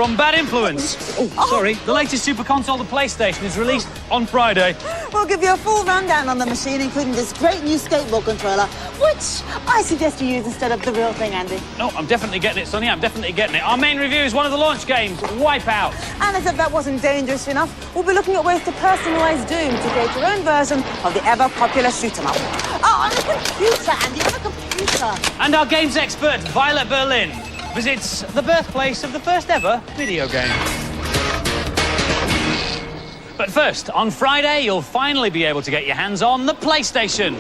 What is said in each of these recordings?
from Bad Influence. Sorry, the latest super console, the PlayStation, is released on Friday. We'll give you a full rundown on the machine, including this great new skateboard controller, which I suggest you use instead of the real thing, Andy. No, I'm definitely getting it, Sonya. I'm definitely getting it. Our main review is one of the launch games, Wipeout. And as if that wasn't dangerous enough, we'll be looking at ways to personalise Doom to create your own version of the ever-popular shoot-'em-up. Oh, on the computer, Andy, on the computer. And our games expert, Violet Berlin, visits the birthplace of the first ever video game. But first, on Friday, you'll finally be able to get your hands on the PlayStation.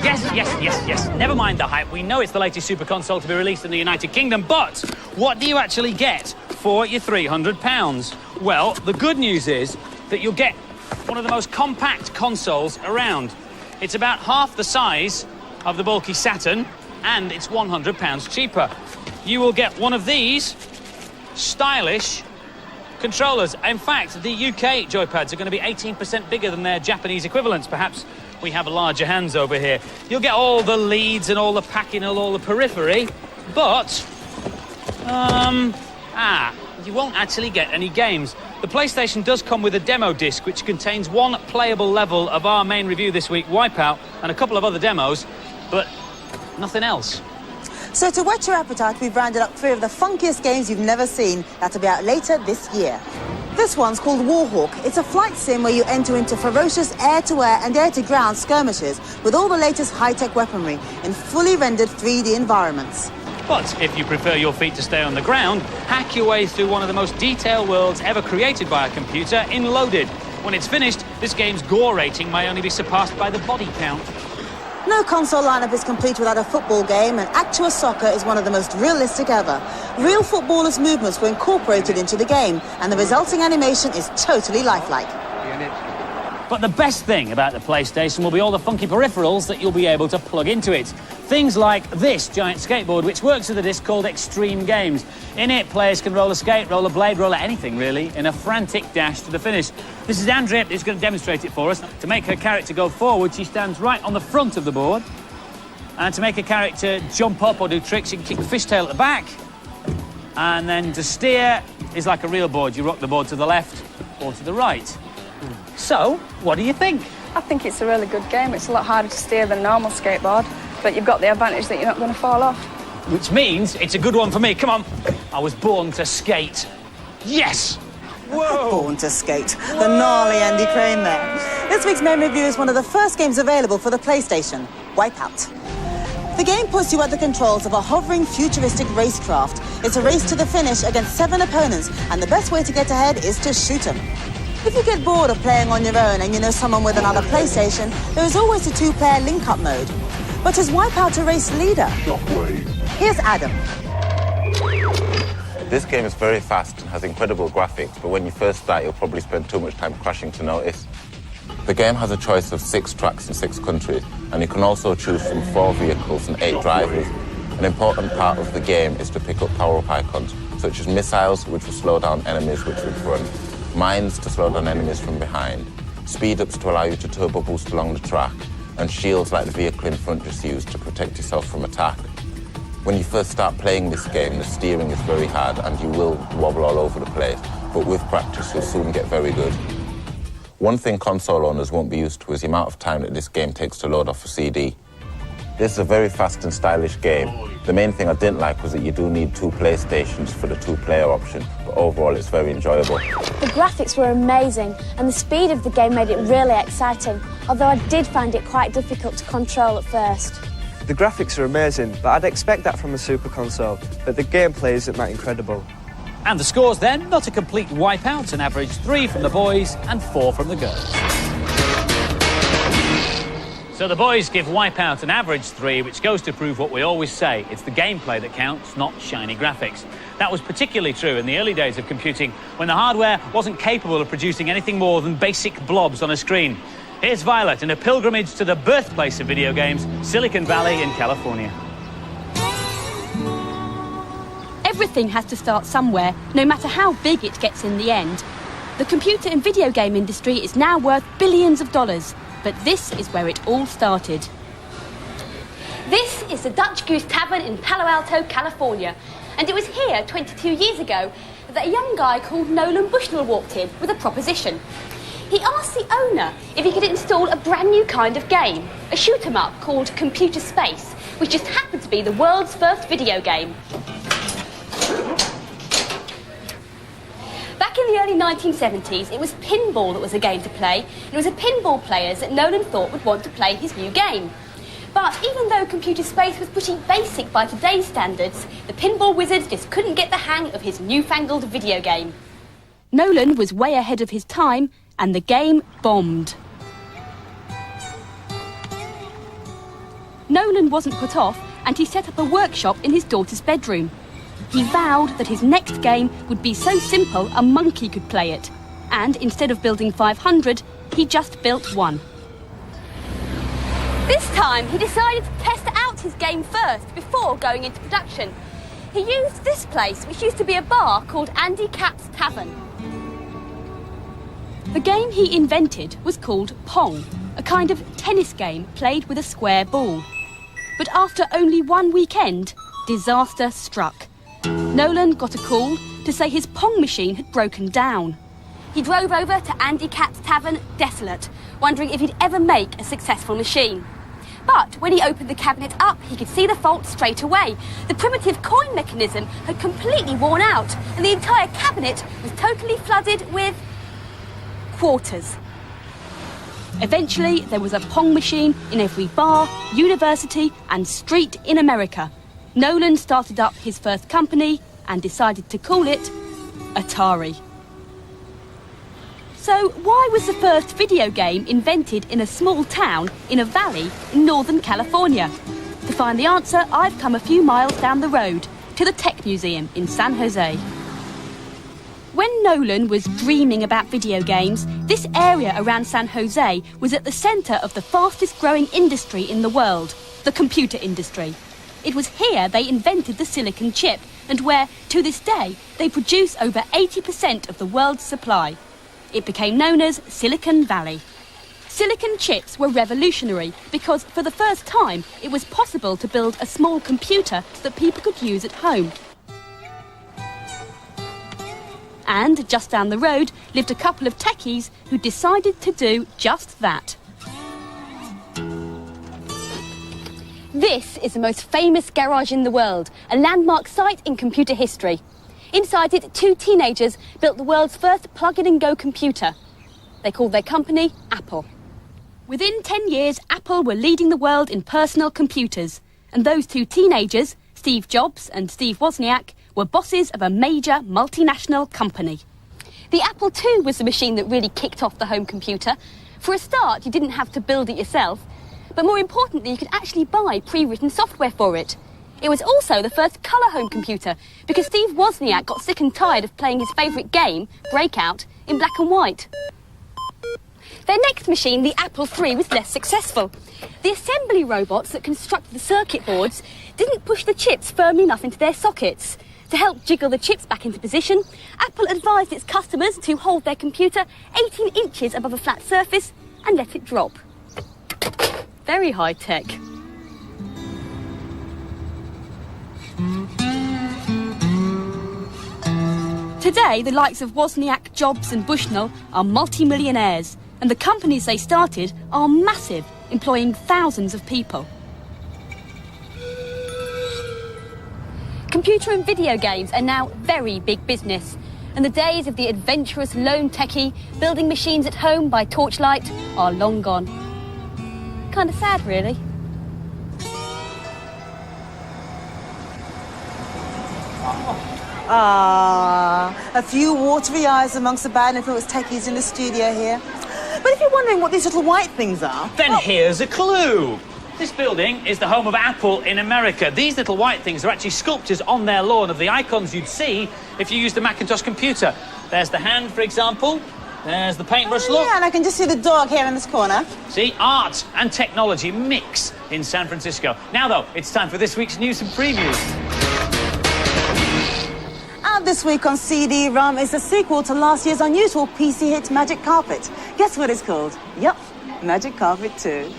Yes. Never mind the hype. We know it's the latest super console to be released in the United Kingdom, but what do you actually get for your £300? Well, the good news is that you'll get one of the most compact consoles around. It's about half the size of the bulky Saturn, and it's £100 cheaper. You will get one of these stylish controllers. In fact, the UK joypads are going to be 18% bigger than their Japanese equivalents. Perhaps we have larger hands over here. You'll get all the leads and all the packing and all the periphery, but you won't actually get any games. The PlayStation does come with a demo disc which contains one playable level of our main review this week, Wipeout, and a couple of other demos, but nothing else. So to whet your appetite, we've rounded up 3 of the funkiest games you've never seen that'll be out later this year. This one's called Warhawk. It's a flight sim where you enter into ferocious air-to-air and air-to-ground skirmishes with all the latest high-tech weaponry in fully rendered 3D environments. But if you prefer your feet to stay on the ground, hack your way through one of the most detailed worlds ever created by a computer in Loaded. When it's finished, this game's gore rating may only be surpassed by the body count. No console lineup is complete without a football game, and Actua Soccer is one of the most realistic ever. Real footballers' movements were incorporated into the game, and the resulting animation is totally lifelike. But the best thing about the PlayStation will be all the funky peripherals that you'll be able to plug into it. Things like this giant skateboard, which works with a disc called Extreme Games. In it, players can roller skate, roller blade, roller anything, really, in a frantic dash to the finish. This is Andrea, who's going to demonstrate it for us. To make her character go forward, she stands right on the front of the board. And to make a character jump up or do tricks, you can kick the fishtail at the back. And then to steer is like a real board. You rock the board to the left or to the right. So, what do you think? I think it's a really good game. It's a lot harder to steer than a normal skateboard, but you've got the advantage that you're not going to fall off. Which means it's a good one for me. Come on. I was born to skate. Yes! Whoa! Born to skate. The gnarly Andy Crane there. This week's main review is one of the first games available for the PlayStation, Wipeout. The game puts you at the controls of a hovering, futuristic racecraft. It's a race to the finish against 7 opponents, and the best way to get ahead is to shoot them. If you get bored of playing on your own and you know someone with another PlayStation, there is always a 2-player link-up mode. But is Wipeout a race leader? Here's Adam. This game is very fast and has incredible graphics, but when you first start, you'll probably spend too much time crashing to notice. The game has a choice of 6 tracks in 6 countries, and you can also choose from 4 vehicles and 8 drivers. An important part of the game is to pick up power-up icons, such as missiles, which will slow down enemies which would run, mines to slow down enemies from behind, speed-ups to allow you to turbo boost along the track, and shields like the vehicle in front just used to protect yourself from attack. When you first start playing this game, the steering is very hard and you will wobble all over the place, but with practice you'll soon get very good. One thing console owners won't be used to is the amount of time that this game takes to load off a CD. This is a very fast and stylish game. The main thing I didn't like was that you do need 2 PlayStations for the 2-player option, but overall it's very enjoyable. The graphics were amazing and the speed of the game made it really exciting, although I did find it quite difficult to control at first. The graphics are amazing, but I'd expect that from a Super Console, but the gameplay isn't that incredible. And the scores then, not a complete wipeout, an average 3 from the boys and 4 from the girls. So the boys give Wipeout an average 3, which goes to prove what we always say. It's the gameplay that counts, not shiny graphics. That was particularly true in the early days of computing, when the hardware wasn't capable of producing anything more than basic blobs on a screen. Here's Violet in a pilgrimage to the birthplace of video games, Silicon Valley in California. Everything has to start somewhere, no matter how big it gets in the end. The computer and video game industry is now worth billions of dollars. But this is where it all started. This is the Dutch Goose Tavern in Palo Alto, California. And it was here 22 years ago that a young guy called Nolan Bushnell walked in with a proposition. He asked the owner if he could install a brand new kind of game, a shoot-'em-up called Computer Space, which just happened to be the world's first video game. Back in the early 1970s, it was pinball that was a game to play, and it was the pinball players that Nolan thought would want to play his new game. But even though Computer Space was pretty basic by today's standards, the pinball wizard just couldn't get the hang of his newfangled video game. Nolan was way ahead of his time, and the game bombed. Nolan wasn't put off, and he set up a workshop in his daughter's bedroom. He vowed that his next game would be so simple a monkey could play it. And instead of building 500, he just built one. This time, he decided to test out his game first before going into production. He used this place, which used to be a bar called Andy Capp's Tavern. The game he invented was called Pong, a kind of tennis game played with a square ball. But after only one weekend, disaster struck. Nolan got a call to say his Pong machine had broken down. He drove over to Andy Capp's Tavern, desolate, wondering if he'd ever make a successful machine. But when he opened the cabinet up, he could see the fault straight away. The primitive coin mechanism had completely worn out, and the entire cabinet was totally flooded with quarters. Eventually, there was a Pong machine in every bar, university and street in America. Nolan started up his first company and decided to call it Atari. So why was the first video game invented in a small town in a valley in Northern California? To find the answer, I've come a few miles down the road to the Tech Museum in San Jose. When Nolan was dreaming about video games, this area around San Jose was at the centre of the fastest growing industry in the world, the computer industry. It was here they invented the silicon chip, and where, to this day, they produce over 80% of the world's supply. It became known as Silicon Valley. Silicon chips were revolutionary because, for the first time, it was possible to build a small computer that people could use at home. And just down the road lived a couple of techies who decided to do just that. This is the most famous garage in the world, a landmark site in computer history. Inside it, two teenagers built the world's first plug-in-and-go computer. They called their company Apple. Within 10 years, Apple were leading the world in personal computers. And those two teenagers, Steve Jobs and Steve Wozniak, were bosses of a major multinational company. The Apple II was the machine that really kicked off the home computer. For a start, you didn't have to build it yourself. But more importantly, you could actually buy pre-written software for it. It was also the first colour home computer, because Steve Wozniak got sick and tired of playing his favourite game, Breakout, in black and white. Their next machine, the Apple III, was less successful. The assembly robots that constructed the circuit boards didn't push the chips firmly enough into their sockets. To help jiggle the chips back into position, Apple advised its customers to hold their computer 18 inches above a flat surface and let it drop. Very high tech. Today, the likes of Wozniak, Jobs and Bushnell are multi-millionaires, and the companies they started are massive, employing thousands of people. Computer and video games are now very big business, and the days of the adventurous lone techie building machines at home by torchlight are long gone. Kind of sad, really. A few watery eyes amongst the bad influence techies in the studio here. But if you're wondering what these little white things are... Then here's a clue. This building is the home of Apple in America. These little white things are actually sculptures on their lawn of the icons you'd see if you used a Macintosh computer. There's the hand, for example. There's the paintbrush look. Yeah, and I can just see the dog here in this corner. See, art and technology mix in San Francisco. Now, though, it's time for this week's news and previews. Out this week on CD-ROM is the sequel to last year's unusual PC hit Magic Carpet. Guess what it's called? Yup, Magic Carpet 2.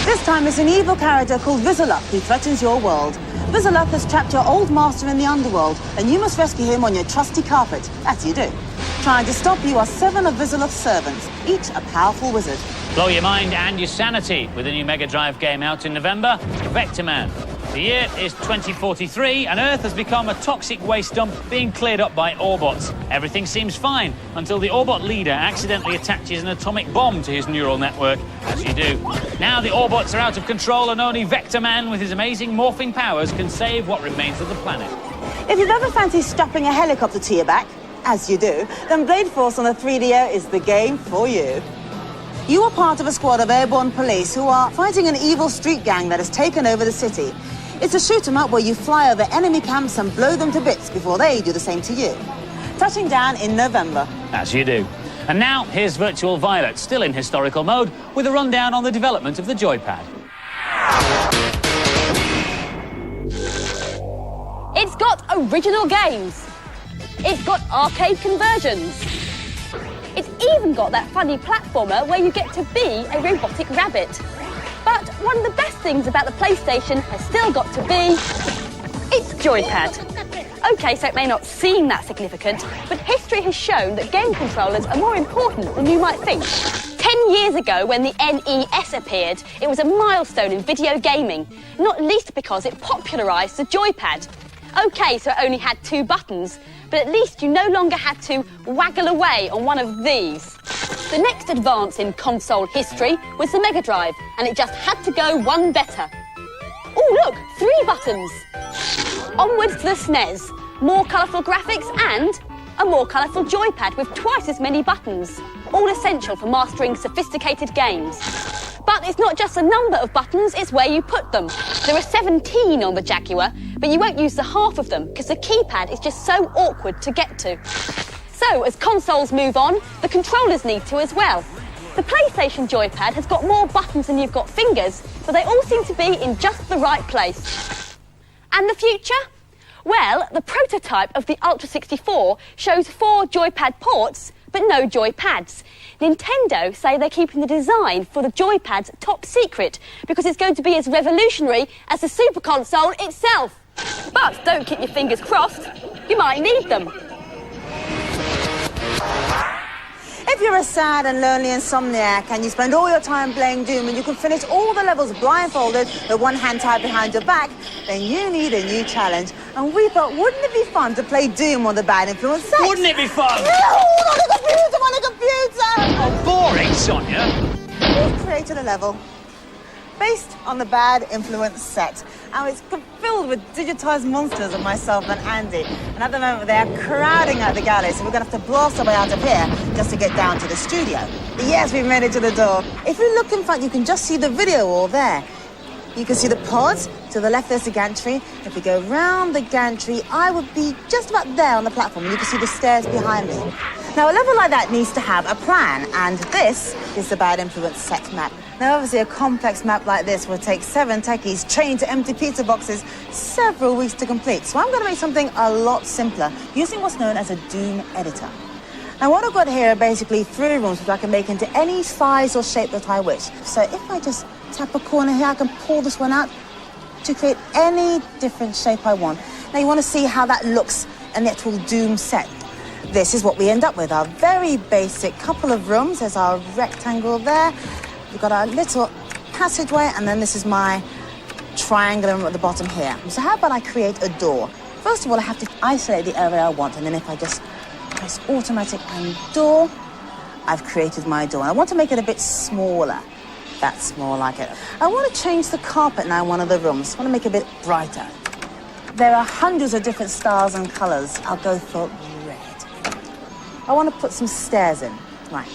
This time it's an evil character called Vizsla who threatens your world. Vizsla has trapped your old master in the underworld, and you must rescue him on your trusty carpet, as you do. Trying to stop you are 7 of Vizsla's servants, each a powerful wizard. Blow your mind and your sanity with a new Mega Drive game out in November, Vector Man. The year is 2043, and Earth has become a toxic waste dump being cleared up by Orbots. Everything seems fine until the Orbot leader accidentally attaches an atomic bomb to his neural network, as you do. Now the Orbots are out of control, and only Vector Man, with his amazing morphing powers, can save what remains of the planet. If you've ever fancied strapping a helicopter to your back, as you do, then Blade Force on the 3DO is the game for you. You are part of a squad of airborne police who are fighting an evil street gang that has taken over the city. It's a shoot-'em-up where you fly over enemy camps and blow them to bits before they do the same to you. Touching down in November. As you do. And now, here's Virtual Violet, still in historical mode, with a rundown on the development of the joypad. It's got original games. It's got arcade conversions. It's even got that funny platformer where you get to be a robotic rabbit. But one of the best things about the PlayStation has still got to be its joypad. OK, so it may not seem that significant, but history has shown that game controllers are more important than you might think. 10 years ago, when the NES appeared, it was a milestone in video gaming, not least because it popularised the joypad. OK, so it only had 2 buttons, but at least you no longer had to waggle away on one of these. The next advance in console history was the Mega Drive, and it just had to go one better. Oh, look, 3 buttons. Onwards to the SNES, more colourful graphics and a more colourful joypad with twice as many buttons, all essential for mastering sophisticated games. But it's not just the number of buttons, it's where you put them. There are 17 on the Jaguar, but you won't use the half of them because the keypad is just so awkward to get to. So, as consoles move on, the controllers need to as well. The PlayStation joypad has got more buttons than you've got fingers, but they all seem to be in just the right place. And the future? Well, the prototype of the Ultra 64 shows 4 joypad ports, but no joypads. Nintendo say they're keeping the design for the joypads top secret because it's going to be as revolutionary as the Super Console itself. But don't keep your fingers crossed, you might need them. If you're a sad and lonely insomniac and you spend all your time playing Doom and you can finish all the levels blindfolded with one hand tied behind your back, then you need a new challenge. And we thought, wouldn't it be fun to play Doom on the Bad Influence set? Wouldn't it be fun? No, on a computer! Oh, boring, Sonya. We've created a level based on the Bad Influence set. And it's filled with digitised monsters of myself and Andy. And at the moment, they are crowding out the gallery, so we're going to have to blast our way out of here just to get down to the studio. Yes, we've made it to the door. If you look in front, you can just see the video wall there. You can see the pods. To the left, there's the gantry. If we go round the gantry, I would be just about there on the platform, and you can see the stairs behind me. Now, a level like that needs to have a plan, and this is the Bad Influence set map. Now, obviously, a complex map like this will take 7 techies trained to empty pizza boxes several weeks to complete. So I'm going to make something a lot simpler, using what's known as a Doom editor. Now, what I've got here are basically 3 rooms which I can make into any size or shape that I wish. So if I just tap a corner here, I can pull this one out to create any different shape I want. Now, you want to see how that looks in the actual Doom set. This is what we end up with, our very basic couple of rooms. There's our rectangle there. We've got our little passageway, and then this is my triangular room at the bottom here. So how about I create a door? First of all, I have to isolate the area I want, and then if I just press automatic and door, I've created my door. And I want to make it a bit smaller. That's more like it. I want to change the carpet now in one of the rooms. I want to make it a bit brighter. There are hundreds of different styles and colours. I'll go for red. I want to put some stairs in. Right.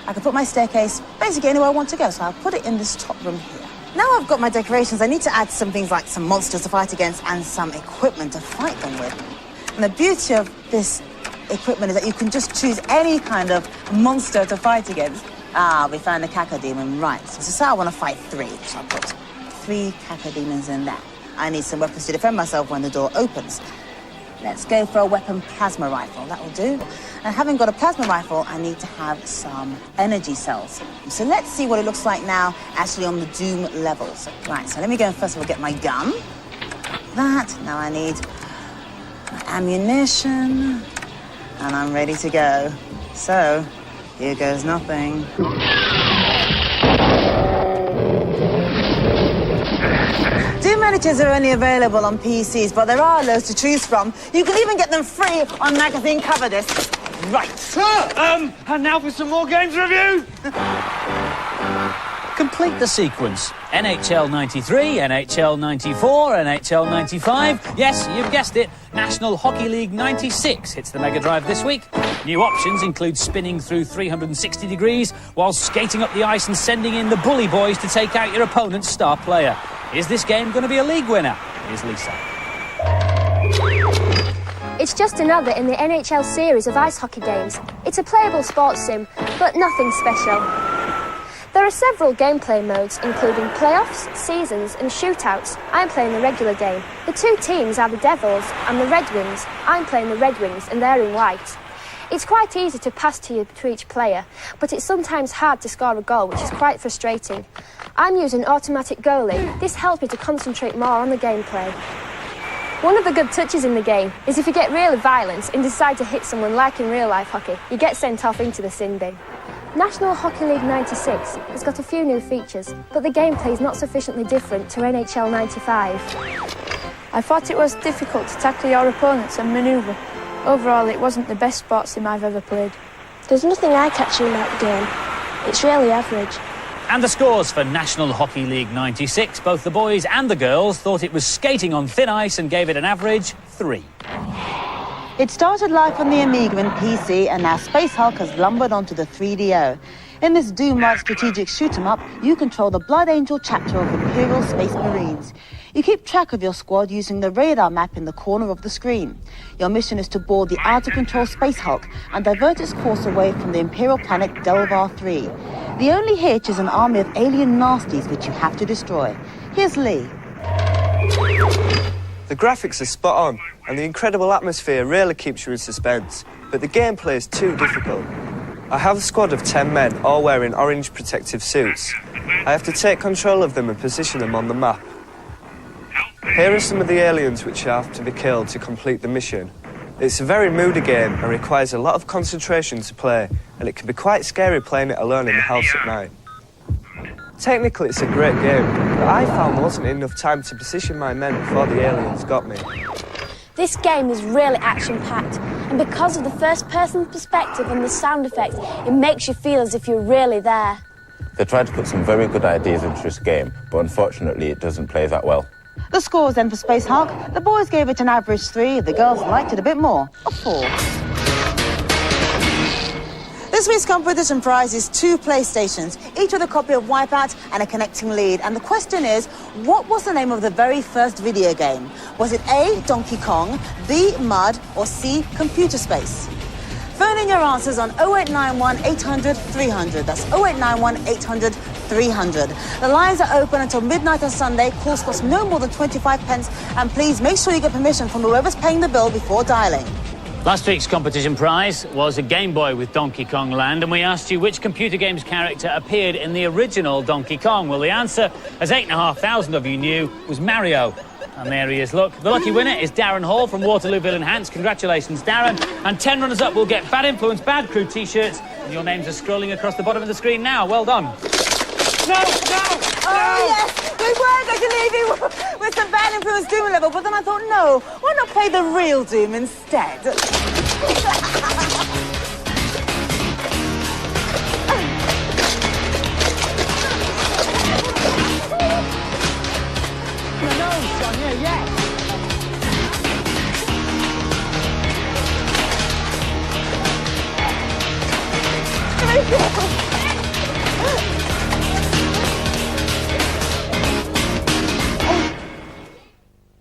I can put my staircase basically anywhere I want to go, so I'll put it in this top room here. Now I've got my decorations, I need to add some things like some monsters to fight against and some equipment to fight them with. And the beauty of this equipment is that you can just choose any kind of monster to fight against. Ah, we found the Cacodemon, right. So this is how I want to fight 3. So I'll put 3 Cacodemons in there. I need some weapons to defend myself when the door opens. Let's go for a weapon plasma rifle, that will do. And having got a plasma rifle, I need to have some energy cells. So let's see what it looks like now, actually on the Doom levels. Right, so let me go and first of all get my gun. that. Now I need my ammunition, and I'm ready to go. So, here goes nothing. Doom managers are only available on PCs, but there are loads to choose from. You can even get them free on magazine cover discs. Right. And now for some more games review. Complete the sequence. NHL 93, NHL 94, NHL 95. Yes, you've guessed it. National Hockey League 96 hits the Mega Drive this week. New options include spinning through 360 degrees while skating up the ice and sending in the bully boys to take out your opponent's star player. Is this game going to be a league winner? Here's Lisa. It's just another in the NHL series of ice hockey games. It's a playable sports sim, but nothing special. There are several gameplay modes, including playoffs, seasons and shootouts. I'm playing the regular game. The two teams are the Devils and the Red Wings. I'm playing the Red Wings and they're in white. It's quite easy to pass to each player, but it's sometimes hard to score a goal, which is quite frustrating. I'm using automatic goalie. This helps me to concentrate more on the gameplay. One of the good touches in the game is if you get really violent and decide to hit someone like in real-life hockey, you get sent off into the sin bin. National Hockey League 96 has got a few new features, but the gameplay is not sufficiently different to NHL 95. I thought it was difficult to tackle your opponents and manoeuvre. Overall, it wasn't the best sports sim I've ever played. There's nothing eye-catching about the game. It's really average. And the scores for National Hockey League 96. Both the boys and the girls thought it was skating on thin ice and gave it an average 3. It started life on the Amiga and PC, and now Space Hulk has lumbered onto the 3DO. In this Doom-like strategic shoot-'em-up, you control the Blood Angel chapter of Imperial Space Marines. You keep track of your squad using the radar map in the corner of the screen. Your mission is to board the out-of-control Space Hulk and divert its course away from the Imperial planet Delvar 3. The only hitch is an army of alien nasties which you have to destroy. Here's Lee. The graphics are spot on, and the incredible atmosphere really keeps you in suspense, but the gameplay is too difficult. I have a squad of 10 men, all wearing orange protective suits. I have to take control of them and position them on the map. Here are some of the aliens which have to be killed to complete the mission. It's a very moody game and requires a lot of concentration to play, and it can be quite scary playing it alone in the house at night. Technically, it's a great game, but I found there wasn't enough time to position my men before the aliens got me. This game is really action-packed, and because of the first-person perspective and the sound effects, it makes you feel as if you're really there. They tried to put some very good ideas into this game, but unfortunately it doesn't play that well. The scores then for Space Hulk. The boys gave it an average 3, the girls liked it a bit more, a 4. This week's competition prize is 2 PlayStations, each with a copy of Wipeout and a connecting lead. And the question is, what was the name of the very first video game? Was it A, Donkey Kong, B, Mud, or C, Computer Space? Phone in your answers on 0891 800 300. That's 0891 800 300. The lines are open until midnight on Sunday. Calls cost no more than 25 pence. And please make sure you get permission from whoever's paying the bill before dialing. Last week's competition prize was a Game Boy with Donkey Kong Land, and we asked you which computer games character appeared in the original Donkey Kong. Well, the answer, as 8,500 of you knew, was Mario. And there he is, look. The lucky winner is Darren Hall from Waterlooville and Hants. Congratulations, Darren. And 10 runners-up will get Bad Influence, Bad Crew T-shirts. And your names are scrolling across the bottom of the screen now. Well done. No! Oh, yes! We were going to leave you with some Bad Influence Doom level, but then I thought, no, why not play the real Doom instead? No, Sonya, yes!